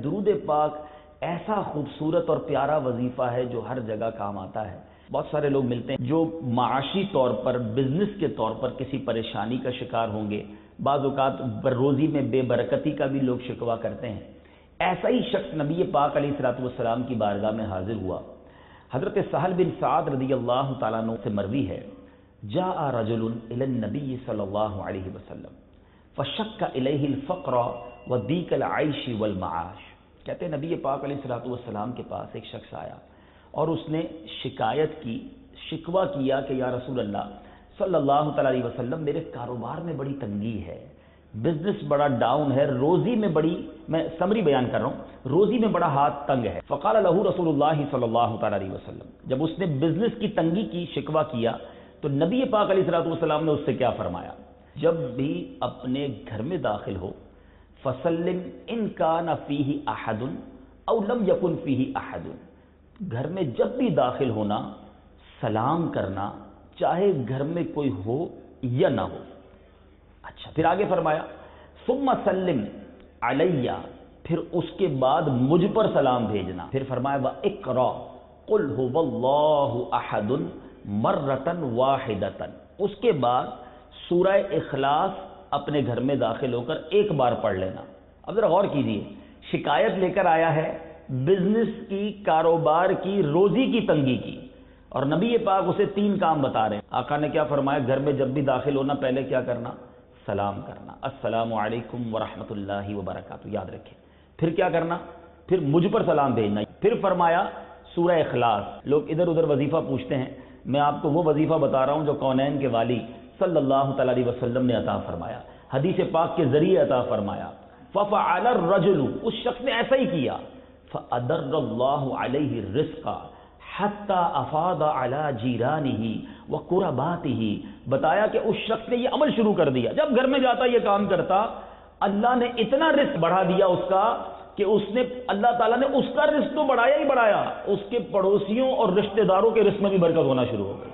درود پاک ایسا خوبصورت اور پیارا وظیفہ ہے جو ہر جگہ کام آتا ہے۔ بہت سارے لوگ ملتے ہیں جو معاشی طور پر، بزنس کے طور پر کسی پریشانی کا شکار ہوں گے، بعض اوقات روزی میں بے برکتی کا بھی لوگ شکوہ کرتے ہیں۔ ایسا ہی شخص نبی پاک علیہ الصلوۃ والسلام کی بارگاہ میں حاضر ہوا۔ حضرت سہل بن سعد رضی اللہ تعالیٰ عنہ سے مروی ہے، جاء رجل الی النبی صلی اللہ علیہ وسلم فشک الیہ الفقر وضیق العیش والمعاش۔ کہتے ہیں نبی پاک علیہ الصلوۃ والسلام کے پاس ایک شخص آیا اور اس نے شکایت کی، شکوہ کیا کہ یا رسول اللہ صلی اللہ تعالیٰ علیہ وسلم، میرے کاروبار میں بڑی تنگی ہے، بزنس بڑا ڈاؤن ہے، روزی میں بڑی، میں سمری بیان کر رہا ہوں، روزی میں بڑا ہاتھ تنگ ہے۔ فقال له رسول اللہ صلی اللہ تعالیٰ علیہ وسلم، جب اس نے بزنس کی تنگی کی شکوہ کیا تو نبی پاک علیہ الصلوۃ والسلام نے اس سے کیا فرمایا؟ جب بھی اپنے گھر میں داخل ہو، فسلم ان کان فیہ احد او لم یکن فیہ احد، گھر میں جب بھی داخل ہونا سلام کرنا، چاہے گھر میں کوئی ہو یا نہ ہو۔ اچھا، پھر آگے فرمایا ثم سلم علیہ، پھر اس کے بعد مجھ پر سلام بھیجنا۔ پھر فرمایا وَاقْرَأْ قُلْ هُوَ اللَّهُ أَحَدٌ مَرَّةً وَاحِدَةً، اس کے بعد سورہ اخلاص اپنے گھر میں داخل ہو کر ایک بار پڑھ لینا۔ اب ذرا غور کیجئے، شکایت لے کر آیا ہے بزنس کی، کاروبار کی، روزی کی تنگی کی، اور نبی پاک اسے 3 کام بتا رہے ہیں۔ آقا نے کیا فرمایا؟ گھر میں جب بھی داخل ہونا پہلے کیا کرنا؟ سلام کرنا، السلام علیکم ورحمۃ اللہ وبرکاتہ، یاد رکھیں۔ پھر کیا کرنا؟ پھر مجھ پر سلام بھیجنا۔ پھر فرمایا سورہ اخلاص۔ لوگ ادھر ادھر وظیفہ پوچھتے ہیں، میں آپ کو وہ وظیفہ بتا رہا ہوں جو کونین کے والی صلی اللہ تعالیٰ علیہ وسلم نے عطا فرمایا، حدیث پاک کے ذریعے عطا فرمایا۔ ففعل الرجل، اس شخص نے ایسا ہی کیا، فأدر اللہ علیہ الرزق حتی افاض علی جیرانہ وقرباتہ، بتایا کہ اس شخص نے یہ عمل شروع کر دیا، جب گھر میں جاتا یہ کام کرتا، اللہ نے اتنا رزق بڑھا دیا اس کا کہ اس نے، اللہ تعالیٰ نے اس کا رزق تو بڑھایا ہی بڑھایا، اس کے پڑوسیوں اور رشتہ داروں کے رزق میں بھی برکت ہونا شروع ہو گئی۔